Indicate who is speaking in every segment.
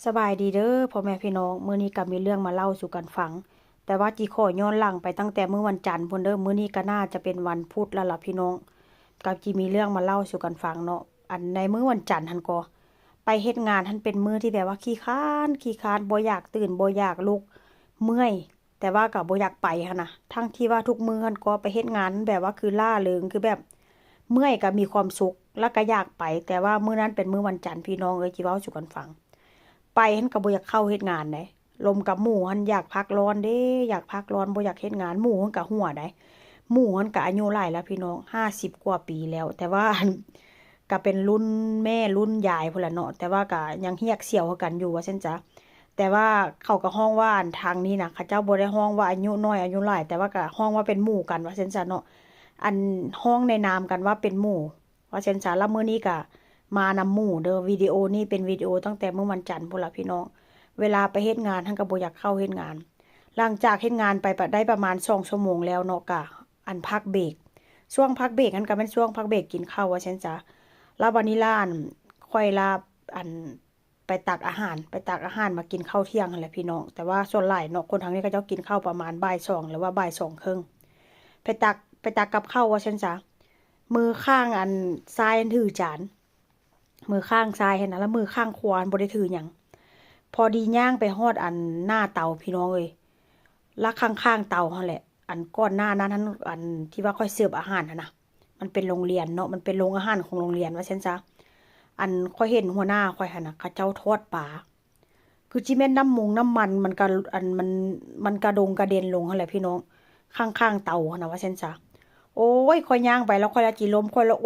Speaker 1: สบายดีเด้อพ่อแม่พี่น้องมื้อนี้ก็มีเรื่องมาเล่าสู่กันฟังแต่ว่าจิขอย้อนหลังไปตั้งแต่มื้อวันจันทร์พุ่นเด้อมื้อนี้ก็น่าจะเป็นวันพุธแล้วล่ะพี่น้องก็จิมีเรื่องมาเล่าสู่กันฟังเนาะอันในมื้อวันจันทร์หั่นก็ไปเฮ็ดงานหั่นเป็นมื้อที่แบบว่าขี้คร้านบ่อยากตื่นบ่อยากลุกเมื่อยแต่ว่าก็บ่อยากไปหั่นน่ะทั้งที่ว่าทุกมื้อหั่นก็ไปเฮ็ดงานแบบว่าคือร่าเริงคือแบบเมื่อยก็มีความสุขแล้วก็อยากไปแต่ว่ามื้อนั้นเป็นมื้อวันจันทร์พี่น้องเอ้ยจิเว้าสู่กันฟัง ไปหั้นก็บ่อยากเข้าเฮ็ดงานไดลมกับหมู่หั้นอยากพักร้อนเด้อยากพักร้อนบ่อยากเฮ็ดงานหมู่หั้นก็หัวได้หมู่หั้นก็อายุหลายแล้วพี่น้อง50กว่าปีแล้วแต่ว่าก็เป็นรุ่นแม่รุ่นยายพุ่นล่ะเนาะแต่ว่าก็ยังเฮียกเสี่ยวคือกันอยู่ว่าซั่นจ้ะแต่ว่าเขาก็ฮ้องว่าอันทางนี้น่ะเขาเจ้าบ่ได้ฮ้องว่าอายุน้อยอายุหลายแต่ว่าก็ฮ้องว่าเป็นหมู่กันว่าซั่นจ้ะเนาะอันฮ้องในนามกันว่าเป็นหมู่ว่าซั่นจ้ะแล้วมื้อนี้ก็ มานำหมู่เด้อวิดีโอนี้เป็นวิดีโอตั้งแต่เมื่อวันจันทร์พุ่นล่ะพี่น้องเวลาไปเฮ็ดงานท่านก็บ่อยากเข้าเฮ็ดงานหลังจากเฮ็ดงานไปได้ประมาณ2ชั่วโมงแล้วเนาะก็อันพักเบรกช่วงพักเบรกนั้นก็เป็นช่วงพักเบรกกินข้าวว่าซั่นจ้ะแล้วบัดนี้ล่ะค่อยลาอันไปตักอาหารมากินข้าวเที่ยงนั่นแหละพี่น้องแต่ว่าส่วนหลายเนาะคนทางนี้เขาเจ้ากินข้าวประมาณบ่าย2หรือว่าบ่าย2ครึ่งไปตักกับข้าวว่าซั่นจ้ะมือข้างอันซ้ายอันถือจาน มือข้างซ้ายหั่นน่ะแล้วมือข้างขวาบ่ได้ถือหยังพอดีย่างไปฮอดอันหน้าเตาพี่น้องเอ้ยแล้วข้างๆเตาหั่นแหละอันก่อนหน้านั้นอันที่ว่าค่อยเสิร์ฟอาหารหั่นน่ะมันเป็นโรงเรียนเนาะมันเป็นโรงอาหารของโรงเรียนว่าซั่นซะอันค่อยเห็นหัวหน้าค่อยหั่นน่ะเขาเจ้าทอดปลาคือจิแม่นน้ำมันมันก็อันมันกระดงกระเด็นลงหั่นแหละพี่น้องข้างๆเตาหั่นน่ะว่าซั่นซะ โอ้ยค่อยย่างไปแล้วค่อยละจิล้มค่อยละโ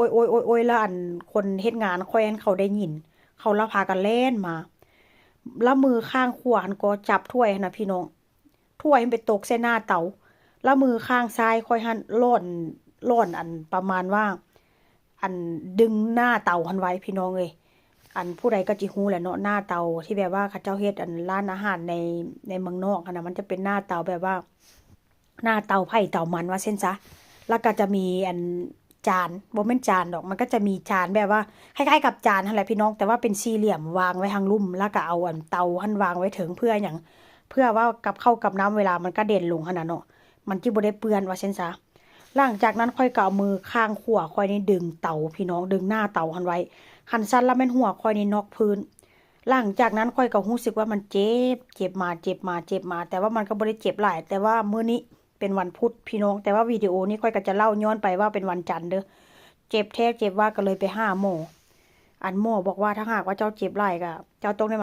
Speaker 1: อ๊ยแล้วอันคนเฮ็ดงานค่อยอันเขาได้ยินเขาละพากันแล่นมาแล้วมือข้างขวาอันก็จับถ้วยหั่นน่ะพี่น้องถ้วยมันไปตกใส่หน้าเตาแล้วมือข้างซ้ายค่อยหันโล่นอันประมาณว่าอันดึงหน้าเตาหันไว้พี่น้องเอ้ยอันผู้ใดก็จิฮู้แหละเนาะหน้าเตาที่แบบว่าเขาเจ้าเฮ็ดอันร้านอาหารในเมืองนอกหั่นน่ะมันจะเป็นหน้าเตาแบบว่าหน้าเตาไผ่เตามันว่าเช่นซะ แล้วก็จะมีอันจานบ่แม่นจานดอกมันก็จะมีจานแบบว่าคล้ายๆกับจานนั่นแหละพี่น้องแต่ว่าเป็นสี่เหลี่ยมวางไว้ทางลุ่มแล้วก็เอาอันเตาหั่นวางไว้ถึงเพื่อหยังเพื่อว่ากับข้าวกับน้ำเวลามันกระเด็นลงหั่นน่ะเนาะมันจิบ่ได้เปื้อนว่าซั่นซะหลังจากนั้นค่อยก็เอามือข้างขวาค่อยนี่ดึงเตาพี่น้องดึงหน้าเตาหั่นไว้คันสั่นแล้วแม่นหัวค่อยนี่นอกพื้นหลังจากนั้นค่อยก็รู้สึกว่ามันเจ็บมาแต่ว่ามันก็บ่ได้เจ็บหลายแต่ว่ามื้อนี้ เป็นวันพุธพี่น้องแต่ว่าวิดีโอนี้ค่อยก็จะเล่าย้อนไปว่าเป็นวันจันทร์เด้อเจ็บแท้เจ็บว่าก็เลยไปหาหมออันหมอบอกว่าถ้าหากว่าเจ้าเจ็บหลายก็เจ้าต้องได้